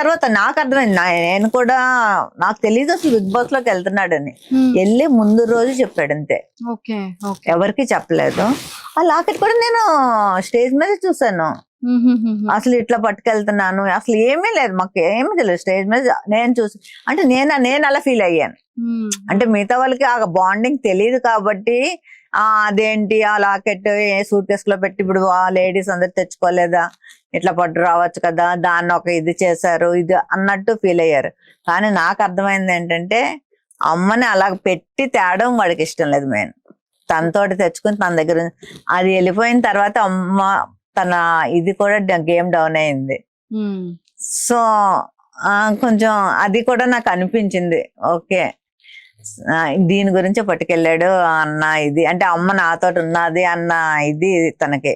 తర్వాత నాకు అర్థమైంది, నేను కూడా నాకు తెలియదు అసలు బిగ్ బాస్ లోకి వెళ్తున్నాడని. వెళ్ళి ముందు రోజు చెప్పాడు అంతే, ఓకే ఓకే. ఎవరికి చెప్పలేదు. ఆ లాకెట్ కూడా నేను స్టేజ్ మీద చూసాను. అసలు ఇట్లా పట్టుకెళ్తున్నాను, అసలు ఏమీ లేదు, మాకు ఏమీ తెలియదు. స్టేజ్ మీద నేను చూసి అంటే నేను అలా ఫీల్ అయ్యాను. అంటే మిగతా వాళ్ళకి ఆ బాండింగ్ తెలియదు కాబట్టి అదేంటి ఆ లాకెట్ ఏ సూట్ కేస్ లో పెట్టి ఇప్పుడు ఆ లేడీస్ అందరు తెచ్చుకోలేదా, ఇట్లా పట్టు రావచ్చు కదా, దాన్ని ఒక ఇది చేశారు ఇది అన్నట్టు ఫీల్ అయ్యారు. కానీ నాకు అర్థమైంది ఏంటంటే అమ్మని అలా పెట్టి తేడం వాడికి ఇష్టం లేదు. మెయిన్ తనతోటి తెచ్చుకుని తన దగ్గర అది వెళ్ళిపోయిన తర్వాత అమ్మ తన ఇది కూడా గేమ్ డౌన్ అయింది. సో కొంచెం అది కూడా నాకు అనిపించింది, ఓకే దీని గురించి పట్టుకెళ్ళాడు అన్న ఇది, అంటే అమ్మ నాతో ఉన్నది అన్న ఇది తనకి.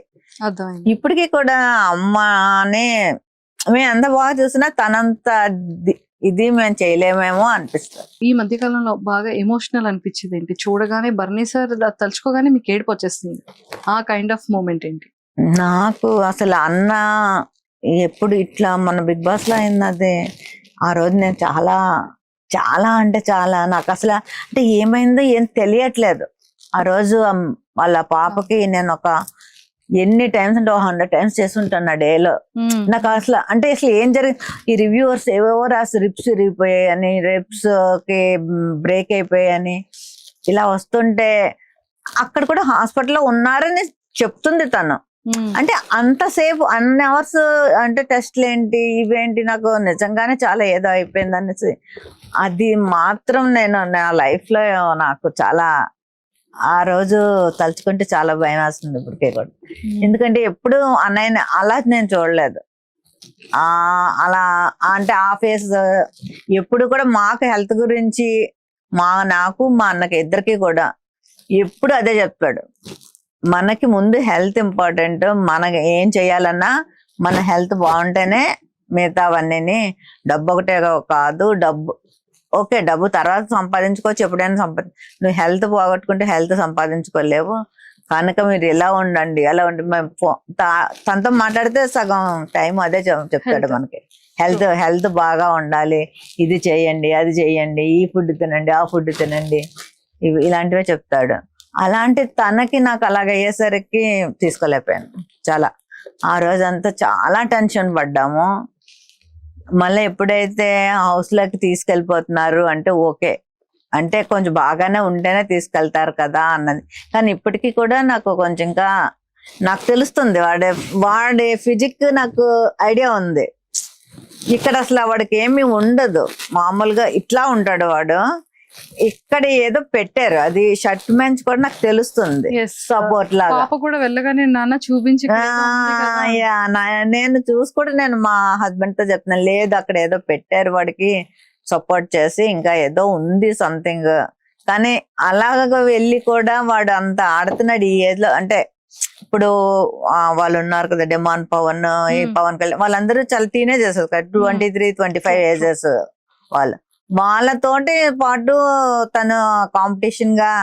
ఇప్పటికీ కూడా అమ్మని మేము ఎంత బాగా చూసినా తనంత ఇది మేము చేయలేమేమో అనిపిస్తుంది. ఈ మధ్య కాలంలో బాగా ఎమోషనల్ అనిపించింది ఏంటి? చూడగానే బర్నీ సార్ తలుచుకోగానే మీకు ఏడుపు వచ్చేస్తుంది, ఆ కైండ్ ఆఫ్ మూమెంట్ ఏంటి? నాకు అసలు అన్న ఎప్పుడు ఇట్లా మన బిగ్ బాస్ లో అయింది ఆ రోజు నేను చాలా చాలా అంటే చాలా నాకు అసలు అంటే ఏమైందో ఏం తెలియట్లేదు. ఆ రోజు వాళ్ళ పాపకి నేను ఒక ఎన్ని టైమ్స్ అంటే 100 టైమ్స్ చేస్తుంటాను ఆ డేలో. నాకు అసలు అంటే అసలు ఏం జరిగింది, ఈ రివ్యూవర్స్ ఏవేవో రాసి రిప్స్ విరిగిపోయాయని, రిప్స్ కి బ్రేక్ అయిపోయాయని ఇలా వస్తుంటే అక్కడ కూడా హాస్పిటల్లో ఉన్నారని చెప్తుంది తను. అంటే అంతసేపు అన్ని అవర్స్ అంటే టెస్ట్లు ఏంటి ఇవేంటి, నాకు నిజంగానే చాలా ఏదో అయిపోయింది అనేసి అది మాత్రం నేను నా లైఫ్ లో నాకు చాలా ఆ రోజు తలుచుకుంటే చాలా భయం వేస్తుంది ఇప్పటికే కూడా. ఎందుకంటే ఎప్పుడు అన్నయ్యని అలా నేను చూడలేదు. అలా అంటే ఆ ఫేస్ ఎప్పుడు కూడా మాకు హెల్త్ గురించి నాకు మా అన్నకి ఇద్దరికి కూడా ఎప్పుడు అదే చెప్పాడు, మనకి ముందు హెల్త్ ఇంపార్టెంట్, మనకి ఏం చేయాలన్నా మన హెల్త్ బాగుంటేనే మిగతావన్నీ. డబ్బు ఒకటే కాదు, డబ్బు ఓకే డబ్బు తర్వాత సంపాదించుకోవచ్చు, ఎప్పుడైనా నువ్వు హెల్త్ పోగొట్టుకుంటే హెల్త్ సంపాదించుకోలేవు, కనుక మీరు ఇలా ఉండండి అలా ఉండి. మేము తనతో మాట్లాడితే సగం టైం అదే చెప్తాడు మనకి, హెల్త్ బాగా ఉండాలి, ఇది చేయండి అది చేయండి, ఈ ఫుడ్ తినండి ఆ ఫుడ్ తినండి, ఇలాంటివే చెప్తాడు. అలాంటి తనకి నాకు అలాగ అయ్యేసరికి తీసుకోలేకపోయాను. చాలా ఆ రోజంతా చాలా టెన్షన్ పడ్డాము. మళ్ళీ ఎప్పుడైతే హౌస్ లోకి తీసుకెళ్ళిపోతున్నారు అంటే ఓకే, అంటే కొంచెం బాగానే ఉంటేనే తీసుకెళ్తారు కదా అన్నది. కానీ ఇప్పటికీ కూడా నాకు కొంచెం ఇంకా నాకు తెలుస్తుంది వాడి ఫిజిక్ నాకు ఐడియా ఉంది. ఇక్కడ అసలు వాడికి ఏమీ ఉండదు, మామూలుగా ఇట్లా ఉంటాడు వాడు. ఇక్కడ ఏదో పెట్టారు, అది షర్ట్ మెంచ్ కూడా నాకు తెలుస్తుంది సపోర్ట్ లాగా. కూడా వెళ్ళగానే నాన్న చూపించి నేను చూసి కూడా నేను మా హస్బెండ్ తో చెప్తున్నాను, లేదు అక్కడ ఏదో పెట్టారు వాడికి సపోర్ట్ చేసి, ఇంకా ఏదో ఉంది సంథింగ్. కానీ అలాగ వెళ్ళి కూడా వాడు అంత ఆడుతున్నాడు ఈ ఏజ్ లో. అంటే ఇప్పుడు వాళ్ళు ఉన్నారు కదా డిమాండ్ పవన్, ఈ పవన్ కళ్యాణ్, వాళ్ళందరూ చాలా టీనేజర్స్ కదా, 23-25 ఏజెస్ వాళ్ళు. వాళ్ళతోటి పాటు తను కాంపిటీషన్ గా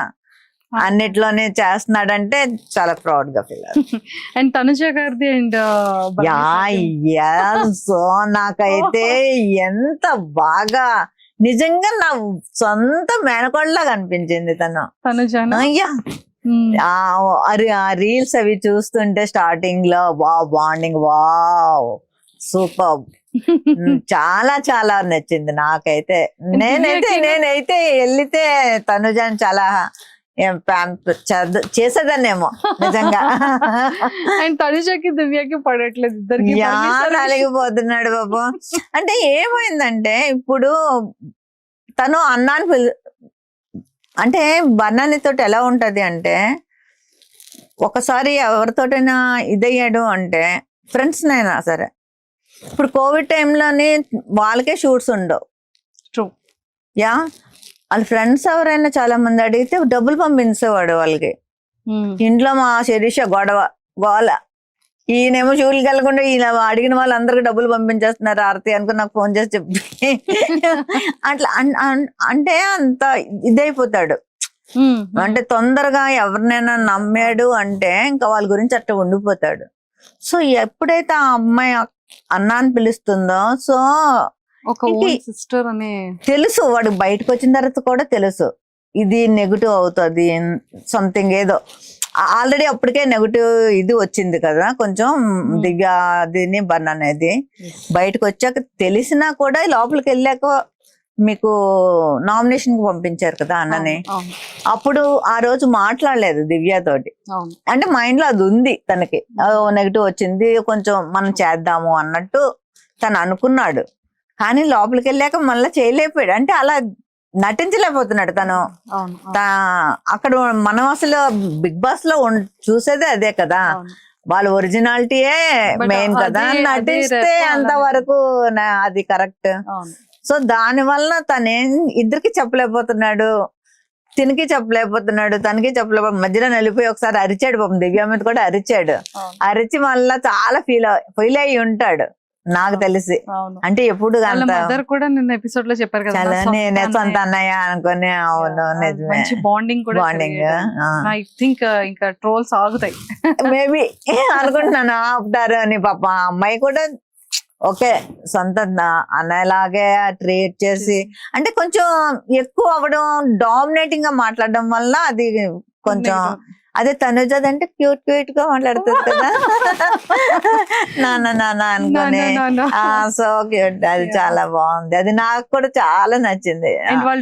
అన్నిట్లోనే చేస్తున్నాడంటే చాలా ప్రౌడ్ గా ఫీల్ అవుతుంది. అండ్ తనుజ గారిది అండ్ సో నాకైతే ఎంత బాగా నిజంగా నా సొంత మేనకోడలాగా అనిపించింది తను. అయ్యా ఆ రీల్స్ అవి చూస్తుంటే స్టార్టింగ్ లో బాండింగ్ సూపర్, చాలా చాలా నచ్చింది నాకైతే. నేనైతే వెళ్తే తనుజాని చాలా చేసేదాన్నేమో నిజంగా. తనుజకి దివ్యకి పడట్లేదు, ఇద్దరికి అలిగిపోతున్నాడు బాబు. అంటే ఏమైందంటే ఇప్పుడు తను అన్నాన్ని అంటే బర్నానితోటి ఎలా ఉంటది అంటే, ఒకసారి ఎవరితోటైనా ఇదయ్యాడు అంటే ఫ్రెండ్స్ నైనా సరే, ఇప్పుడు కోవిడ్ టైంలోని వాళ్ళకే షూట్స్ ఉండవు. వాళ్ళ ఫ్రెండ్స్ ఎవరైనా చాలా మంది అడిగితే డబ్బులు పంపించేవాడు వాళ్ళకి. ఇంట్లో మా శిరీష గోల, ఈయనేమో షూలకి వెళ్ళకుండా ఈయన అడిగిన వాళ్ళందరికీ డబ్బులు పంపించేస్తున్నారు ఆరతి అనుకుని నాకు ఫోన్ చేసి చెప్పి అట్లా అంటే అంత ఇదైపోతాడు. అంటే తొందరగా ఎవరినైనా నమ్మాడు అంటే ఇంకా వాళ్ళ గురించి అట్లా ఉండిపోతాడు. సో ఎప్పుడైతే ఆ అమ్మాయి అన్న అని పిలుస్తుందో, సో ఒక ఓన్ సిస్టర్ అనే తెలుసు వాడు బయటకు వచ్చిన తర్వాత కూడా తెలుసు ఇది నెగిటివ్ అవుతుంది సంథింగ్ ఏదో. ఆల్రెడీ అప్పటికే నెగిటివ్ ఇది వచ్చింది కదా కొంచెం దిగా దీన్ని బన్ అనేది. బయటకు వచ్చాక తెలిసినా కూడా లోపలికి వెళ్ళాక మీకు నామినేషన్ కి పంపించారు కదా అన్నని. అప్పుడు ఆ రోజు మాట్లాడలేదు దివ్యతోటి, అంటే మైండ్ లో అది ఉంది తనకి, నెగిటివ్ వచ్చింది కొంచెం మనం చేద్దాము అన్నట్టు తను అనుకున్నాడు. కానీ లోపలికి వెళ్ళాక మళ్ళీ చేయలేకపోయాడు, అంటే అలా నటించలేకపోతున్నాడు తను. అక్కడ మనం అసలు బిగ్ బాస్ లో చూసేదే అదే కదా, వాళ్ళ ఒరిజినాలిటీయే మెయిన్ కదా, నటిస్తే అంతవరకు అది కరెక్ట్. సో దాని వల్ల తనేం ఇద్దరికి చెప్పలేకపోతున్నాడు, తినికి చెప్పలేకపోతున్నాడు, తనకి చెప్పలేకపోతే మధ్యలో నలిపోయి ఒకసారి అరిచాడు పాపం, దివ్య మీద కూడా అరిచాడు. అరిచి మళ్ళా చాలా ఫీల్ అయ్యి ఉంటాడు నాకు తెలిసి. అంటే ఎప్పుడు కూడా నిన్న ఎపిసోడ్ లో చెప్పారు కదా నేనే సొంత అన్నయ్య అనుకుని. అవును నిజమే, బాండింగ్ కూడా ఐ థింక్ ఇంకా ట్రోల్స్ ఆగుతాయి మేబీ అనుకుంటున్నాను ఆపుతారు అని. పాప అమ్మాయి కూడా ఓకే సొంత అన్నలాగే ట్రీట్ చేసి, అంటే కొంచెం ఎక్కువ అవ్వడం, డామినేటింగ్ గా మాట్లాడడం వల్ల అది కొంచెం. అదే తనుజది అంటే క్యూట్ గా మాట్లాడుతుంది కదా నాన్న అనుకుని, సో క్యూట్, అది చాలా బాగుంది. అది నాకు కూడా చాలా నచ్చింది. వాళ్ళ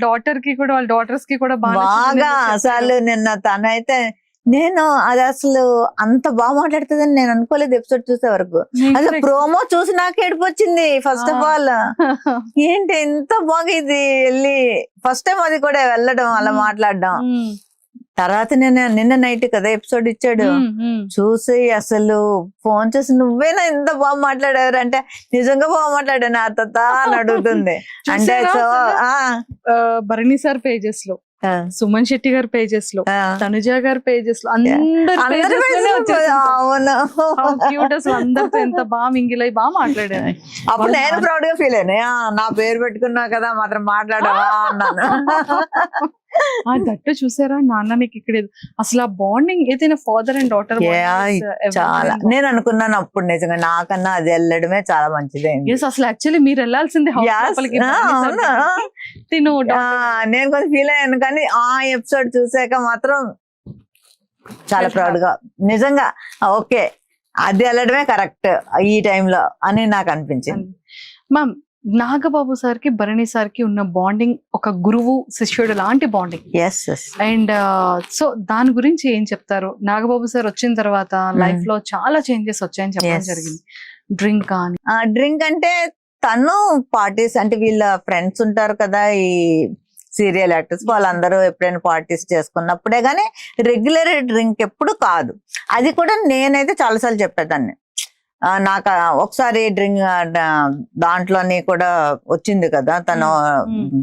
డాటర్స్ కి కూడా బాగా అసలు నిన్న తనైతే నేను అది అసలు అంత బాగా మాట్లాడుతుందని నేను అనుకోలేదు ఎపిసోడ్ చూసే వరకు. అసలు ప్రోమో చూసి నాకు ఏడుపు వచ్చింది ఫస్ట్ ఆఫ్ ఆల్. ఏంటి ఎంత బాగా ఇది వెళ్ళి ఫస్ట్ టైం అది కూడా వెళ్ళడం అలా మాట్లాడడం. తర్వాత నిన్న నైట్ కదా ఎపిసోడ్ ఇచ్చాడు, చూసి అసలు ఫోన్ చేసి నువ్వేనా ఎంత బాగా మాట్లాడారు అంటే, నిజంగా బాగా మాట్లాడాను నా తాత అని అడుగుతుంది. అంటే సో భరణి సార్ పేజెస్ లో, సుమన్ శెట్టి గారి పేజెస్ లో, తనుజ గారి పేజెస్ లో, అందరితో ఎంత బాగా మింగిలై బాగా మాట్లాడాను. అప్పుడు నేను ప్రౌడ్ గా ఫీల్ అయ్యాను, నా పేరు పెట్టుకున్నా కదా మాత్రం మాట్లాడవా అన్నాను. దట్టు చూసారా నాన్న నీకు ఇక్కడ అసలు ఆ బాండింగ్ ఏదైనా ఫాదర్ అండ్ డాటర్ చాలా. నేను అనుకున్నాను అప్పుడు నిజంగా నాకన్నా అది వెళ్ళడమే చాలా మంచిది. అసలు యాక్చువల్లీ మీరు వెళ్ళాల్సిందే. నేను కొంచెం ఫీల్ అయ్యాను, కానీ ఆ ఎపిసోడ్ చూసాక మాత్రం చాలా ప్రౌడ్ గా నిజంగా ఓకే అది వెళ్ళడమే కరెక్ట్ ఈ టైంలో అని నాకు అనిపించింది. మ్యామ్, నాగబాబు సార్ కి భరణి సార్ కి ఉన్న బాండింగ్ ఒక గురువు శిష్యుడు లాంటి బాండింగ్. అండ్ సో దాని గురించి ఏం చెప్తారు? నాగబాబు సార్ వచ్చిన తర్వాత లైఫ్ లో చాలా చేంజెస్ వచ్చాయని చెప్పడం జరిగింది. డ్రింక్ అని, డ్రింక్ అంటే తను పార్టీస్ అంటే వీళ్ళ ఫ్రెండ్స్ ఉంటారు కదా ఈ సీరియల్ యాక్టర్స్, వాళ్ళందరూ ఎప్పుడైనా పార్టీస్ చేసుకున్నప్పుడే గానీ రెగ్యులర్ డ్రింక్ ఎప్పుడు కాదు. అది కూడా నేనైతే చాలాసార్లు చెప్పేదాన్ని. నాకు ఒకసారి డ్రింక్ దాంట్లోని కూడా వచ్చింది కదా తను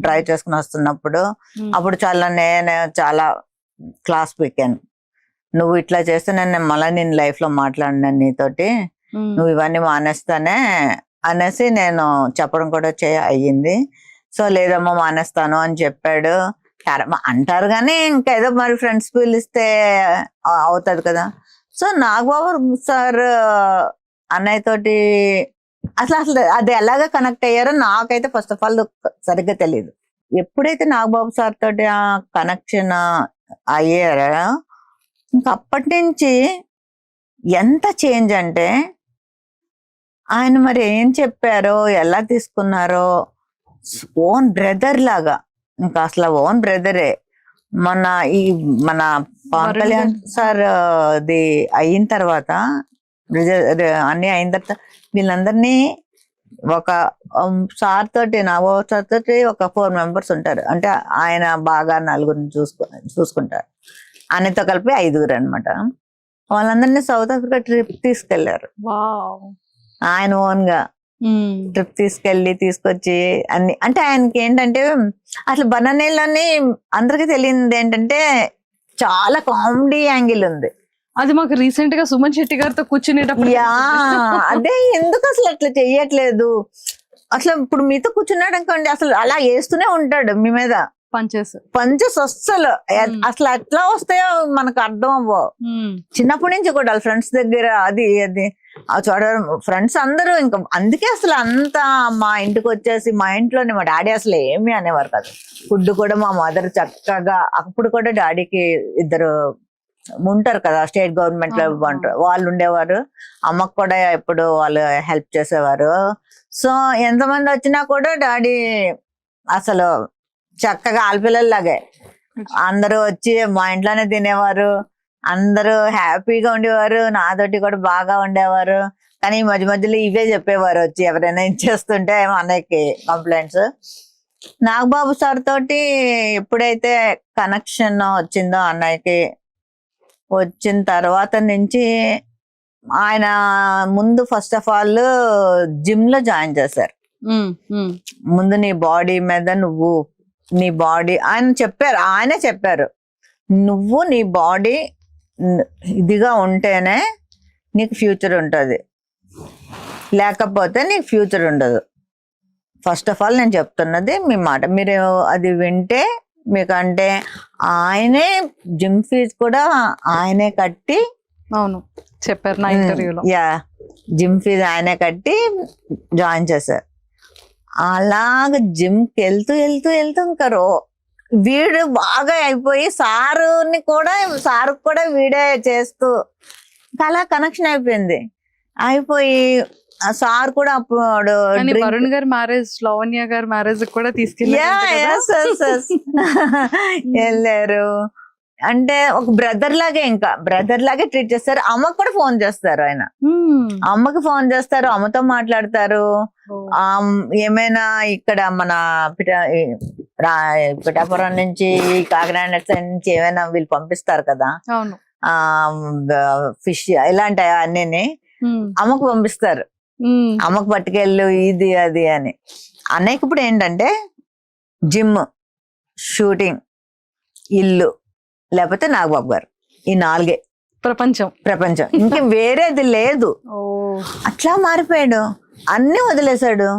డ్రైవ్ చేసుకుని వస్తున్నప్పుడు, అప్పుడు నేను చాలా క్లాస్ పీకాను. నువ్వు ఇట్లా చేస్తే నేను మళ్ళీ నేను లైఫ్ లో మాట్లాడినాను నీతోటి, నువ్వు ఇవన్నీ మానేస్తానే అనేసి నేను చెప్పడం కూడా అయ్యింది. సో లేదమ్మా మానేస్తాను అని చెప్పాడు. అంటారు కానీ ఇంకా ఏదో మరి ఫ్రెండ్స్ పిలిస్తే అవుతుంది కదా. సో నాగబాబు సార్ అన్నయ్య తోటి అసలు అది ఎలాగ కనెక్ట్ అయ్యారో నాకైతే ఫస్ట్ ఆఫ్ ఆల్ సరిగ్గా తెలియదు. ఎప్పుడైతే నాగబాబు సార్ తోటి ఆ కనెక్షన్ అయ్యారో ఇంకా అప్పటి నుంచి ఎంత చేంజ్ అంటే, ఆయన మరి ఏం చెప్పారో ఎలా తీసుకున్నారో ఓన్ బ్రదర్ లాగా, ఇంకా అసలు ఓన్ బ్రదరే. మన పవన్ కళ్యాణ్ సార్ అది అయిన తర్వాత అన్ని అయిన తర్వాత వీళ్ళందరినీ ఒక సార్ తోటి నాగబాబు సార్ తోటి ఒక 4 members ఉంటారు, అంటే ఆయన బాగా 4 చూసుకుంటారు. ఆయనతో కలిపి 5 అనమాట. వాళ్ళందరినీ సౌత్ ఆఫ్రికా ట్రిప్ తీసుకెళ్లారు ఆయన ఓన్ గా. ట్రిప్ తీసుకొచ్చి అన్ని, అంటే ఆయనకి ఏంటంటే అసలు బనానాలోని అందరికి తెలియదు ఏంటంటే చాలా కామెడీ యాంగిల్ ఉంది. అది మాకు రీసెంట్ గా సుమన్ శెట్టి గారితో కూర్చునేటప్పుడు అదే ఎందుకు అసలు అట్లా చెయ్యట్లేదు. అసలు ఇప్పుడు మీతో కూర్చున్నాడు అనుకోండి, అసలు అలా వేస్తూనే ఉంటాడు మీ మీద పంచెస్ అస్సలు అసలు ఎట్లా వస్తాయో మనకు అర్థం అవ్వవు. చిన్నప్పటి నుంచి కూడా ఫ్రెండ్స్ దగ్గర అది చూడడం ఫ్రెండ్స్ అందరూ ఇంకా అందుకే అసలు అంతా మా ఇంటికి వచ్చేసి మా ఇంట్లోనే మా డాడీ అసలు ఏమీ అనేవారు కాదు. ఫుడ్ కూడా మా మదర్ చక్కగా, అప్పుడు కూడా డాడీకి ఇద్దరు ఉంటారు కదా స్టేట్ గవర్నమెంట్ లో వాళ్ళు ఉండేవారు. అమ్మకు కూడా ఎప్పుడు వాళ్ళు హెల్ప్ చేసేవారు. సో ఎంతమంది వచ్చినా కూడా డాడీ అసలు చక్కగా ఆడపిల్లలాగే అందరూ వచ్చి మా ఇంట్లోనే తినేవారు. అందరూ హ్యాపీగా ఉండేవారు. నాతోటి కూడా బాగా ఉండేవారు. కానీ ఈ మధ్య మధ్యలో ఇవే చెప్పేవారు వచ్చి ఎవరైనా ఇచ్చేస్తుంటే అన్నయ్యకి కంప్లైంట్స్. నాగబాబు సార్ తోటి ఎప్పుడైతే కనెక్షన్ వచ్చిందో అన్నయ్యకి, వచ్చిన తర్వాత నుంచి ఆయన ముందు ఫస్ట్ ఆఫ్ ఆల్ జిమ్ లో జాయిన్ చేశారు. ముందు నీ బాడీ మీద నువ్వు నీ బాడీ ఆయనే చెప్పారు నువ్వు నీ బాడీ ఇదిగా ఉంటేనే నీకు ఫ్యూచర్ ఉంటుంది, లేకపోతే నీకు ఫ్యూచర్ ఉండదు. ఫస్ట్ ఆఫ్ ఆల్ నేను చెప్తున్నది మీ మాట, మీరు అది వింటే మీకంటే ఆయనే జిమ్ ఫీజు కూడా ఆయనే కట్టి, అవును చెప్పారు నా ఇంటర్వ్యూలో, జిమ్ ఫీజు ఆయనే కట్టి జాయిన్ చేశారు. అలాగ జిమ్కి వెళ్తూ వెళ్తూ వెళ్తూ ఇంకా వీడు బాగా అయిపోయి సారుని కూడా వీడే చేస్తూ అలా కనెక్షన్ అయిపోయి సార్ కూడా అప్పుడు వరుణ్ గారి మ్యారేజ్, లావణ్య గారి మ్యారేజ్ కూడా వెళ్ళారు. అంటే ఒక బ్రదర్ లాగే ట్రీట్ చేస్తారు. అమ్మకు కూడా ఫోన్ చేస్తారు ఆయన, అమ్మకి ఫోన్ చేస్తారు, అమ్మతో మాట్లాడతారు. ఏమైనా ఇక్కడ మన పిఠాపురం నుంచి కాకినాడ నుంచి ఏమైనా వీళ్ళు పంపిస్తారు కదా ఫిష్ ఇలాంటి అన్నీ అమ్మకు పంపిస్తారు. అమ్మకు పట్టుకెళ్ళు ఇది అది అని. అన్నయ్యకి ఇప్పుడు ఏంటంటే జిమ్, షూటింగ్, ఇల్లు, లేకపోతే నాగబాబు గారు, ఈ 4 ప్రపంచం ఇంక వేరేది లేదు. అట్లా మారిపోయాడు, అన్ని వదిలేశాడు.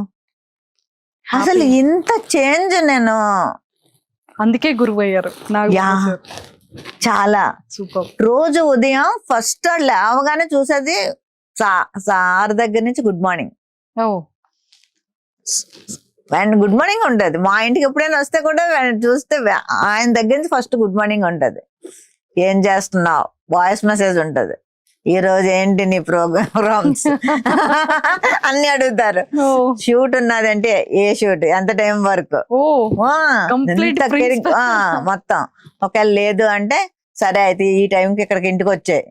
అసలు ఇంత చేంజ్ నేను అందుకే గురువు అయ్యారు. చాలా సూపర్. రోజు ఉదయం ఫస్ట్ లేవగానే చూసేది సార్ దగ్గర నుంచి good morning and good morning ఉంటది. మా ఇంటికి ఎప్పుడైనా వస్తే కూడా చూస్తే ఆయన దగ్గర నుంచి ఫస్ట్ గుడ్ మార్నింగ్ ఉంటది. ఏం చేస్తున్నావు, వాయిస్ మెసేజ్ ఉంటది, ఈ రోజు ఏంటి నీ ప్రోగ్రామ్స్ అన్ని అడుగుతారు. షూట్ ఉన్నదంటే ఏ షూట్, ఎంత టైం వరకు, మొత్తం. ఒకవేళ లేదు అంటే సరే అయితే ఈ టైంకి ఇక్కడికి ఇంటికి వచ్చాయి,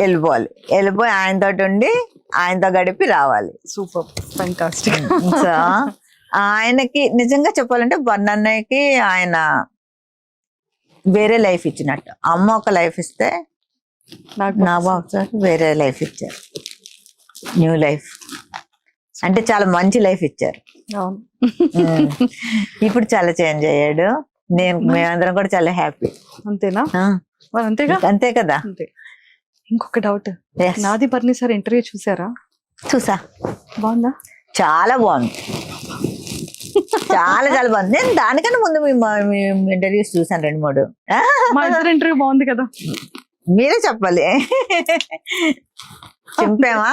వెళ్ళిపోయి ఆయనతో ఉండి ఆయనతో గడిపి రావాలి. Super, fantastic. సో ఆయనకి నిజంగా చెప్పాలంటే బన్నన్నయ్యకి ఆయన వేరే లైఫ్ ఇచ్చినట్టు. అమ్మ ఒక లైఫ్ ఇస్తే నాగబాబు సార్ వేరే లైఫ్ ఇచ్చారు, న్యూ లైఫ్. అంటే చాలా మంచి లైఫ్ ఇచ్చారు. ఇప్పుడు చాలా చేంజ్ అయ్యాడు. మేమందరం కూడా చాలా హ్యాపీ. అంతేనా? అంతే కదా. ఇంకొక డౌట్, నాది బర్ని సార్ ఇంటర్వ్యూ చూసారా? చూసా. బాగుందా? చాలా బాగుంది, చాలా బాగుంది. నేను దానికన్నా ముందు మీ ఇంటర్వ్యూస్ చూసాను 2-3. మా ఇద్దరు ఇంటర్వ్యూ బాగుంది కదా, మీరే చెప్పాలి. చింపేమా?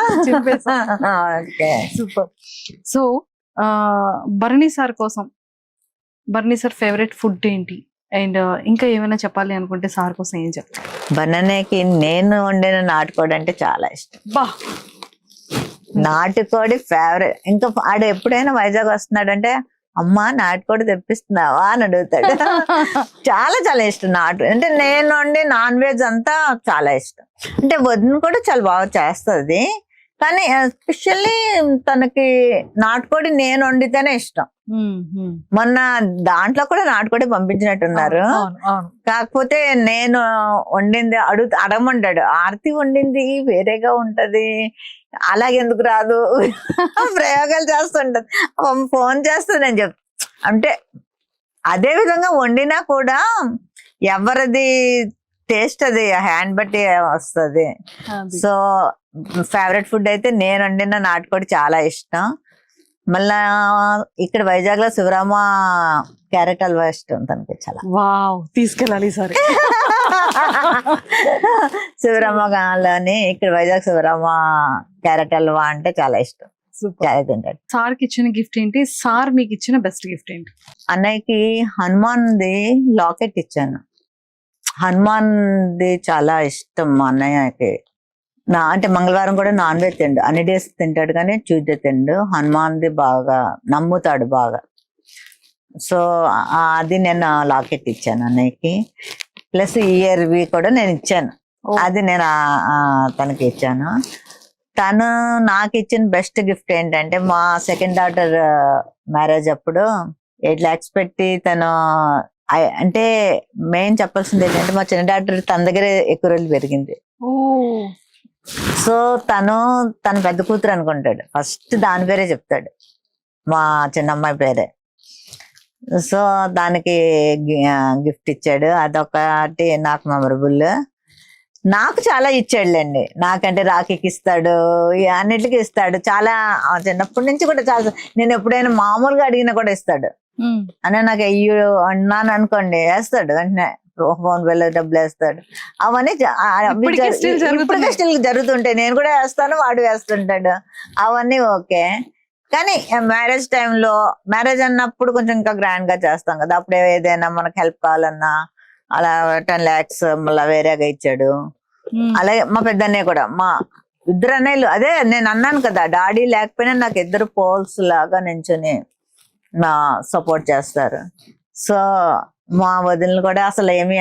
సూపర్. సో బర్ని సార్ కోసం, బర్ని సార్ ఫేవరెట్ ఫుడ్ ఏంటి, అండ్ ఇంకా ఏమైనా చెప్పాలి అనుకుంటే సార్ కోసం ఏం చెప్తారు? బనానాకి నేను వండిన నాటుకోడి అంటే చాలా ఇష్టం. నాటుకోడి ఫేవరెట్. ఇంకా ఆడు ఎప్పుడైనా వైజాగ్ వస్తున్నాడంటే అమ్మా నాటుకోడి తెప్పిస్తున్నావా అని అడుగుతాడు. చాలా ఇష్టం నాటు అంటే. నేను వండి నాన్ వెజ్ అంతా చాలా ఇష్టం. అంటే వదిన కూడా చాలా బాగా చేస్తుంది, కానీ ఎస్పెషల్లీ తనకి నాటుకోడి నేను వండితేనే ఇష్టం. మొన్న దాంట్లో కూడా నాటుకోడి పంపించినట్టున్నారు. కాకపోతే నేను వండింది అడగమంటాడు, ఆర్తి వండింది వేరేగా ఉంటది, అలాగెందుకు రాదు, ప్రయోగాలు చేస్తుంటది, ఫోన్ చేస్తుంది. నేను అంటే అదే విధంగా వండినా కూడా ఎవరిది టేస్ట్ అది హ్యాండ్ బట్టి వస్తుంది. సో ఫేవరెట్ ఫుడ్ అయితే నేను వండిన నాటుకోడి చాలా ఇష్టం. మళ్ళా ఇక్కడ వైజాగ్ లో శివరామ క్యారెట్ హల్వా ఇష్టం తనకి చాలా. వావ్, తీసుకెళ్ళాలి సరే. శివరామలోని ఇక్కడ వైజాగ్ శివరామ క్యారెట్ హల్వా అంటే చాలా ఇష్టం, సూపర్. చాలా తింటాడు. సార్ కి ఇచ్చిన గిఫ్ట్ ఏంటి? సార్ మీకు ఇచ్చిన బెస్ట్ గిఫ్ట్ ఏంటి? అన్నయ్యకి హనుమాన్ది లాకెట్ ఇచ్చాను. హనుమాన్ది చాలా ఇష్టం మా అన్నయ్యకి. అంటే మంగళవారం కూడా నాన్ వెజ్ తిండు, అన్ని డేస్ తింటాడు కానీ ట్యూస్డే తిండు. హనుమాన్ది బాగా నమ్ముతాడు బాగా. సో అది నేను లాకెట్ ఇచ్చాను అన్నయ్యకి. ప్లస్ ఇయర్వి కూడా నేను ఇచ్చాను, అది నేను తనకి ఇచ్చాను. తను నాకు ఇచ్చిన బెస్ట్ గిఫ్ట్ ఏంటంటే మా సెకండ్ డాటర్ మ్యారేజ్ అప్పుడు 8 lakhs పెట్టి తను అంటే మెయిన్ చెప్పాల్సింది ఏంటంటే మా చిన్న డాక్టర్ తన దగ్గరే ఎక్కువ రోజులు పెరిగింది. సో తన పెద్ద కూతురు అనుకుంటాడు, ఫస్ట్ దాని పేరే చెప్తాడు, మా చిన్నమ్మాయి పేరే. సో దానికి గిఫ్ట్ ఇచ్చాడు, అదొకటి నాకు మెమరబుల్. నాకు చాలా ఇచ్చాడులేండి, నాకంటే రాఖీకి ఇస్తాడు, అన్నిటికీ ఇస్తాడు. చాలా చిన్నప్పటి నుంచి కూడా చాలా, నేను ఎప్పుడైనా మామూలుగా అడిగినా కూడా ఇస్తాడు. అనే నాకు అయ్యో అన్నాను అనుకోండి వేస్తాడు, వెంటనే ఫోన్ పేలో డబ్బులు వేస్తాడు. అవన్నీ ఇప్పటికే స్టిల్ జరుగుతుంటాయి, నేను కూడా వేస్తాను, వాడు వేస్తుంటాడు. అవన్నీ ఓకే. కానీ మ్యారేజ్ టైంలో, మ్యారేజ్ అన్నప్పుడు కొంచెం ఇంకా గ్రాండ్ గా చేస్తాం కదా, అప్పుడు ఏదైనా మనకు హెల్ప్ కావాలన్నా అలా 10 lakhs మళ్ళీ వేరేగా ఇచ్చాడు. అలాగే మా పెద్దన్నయ్య కూడా, మా ఇద్దరు అన్నయ్యలు, అదే నేను అన్నాను కదా, డాడీ లేకపోయినా నాకు ఇద్దరు పోల్స్ లాగా నించుని నా సపోర్ట్ చేస్తారు. సో మా వదినలు కూడా అసలు ఏమి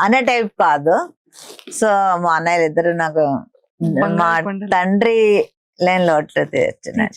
అనే టైప్ కాదు. సో మా అన్నయ్యలు ఇద్దరు నాకు మా తండ్రి లేని లోట్లు తీర్చినారు.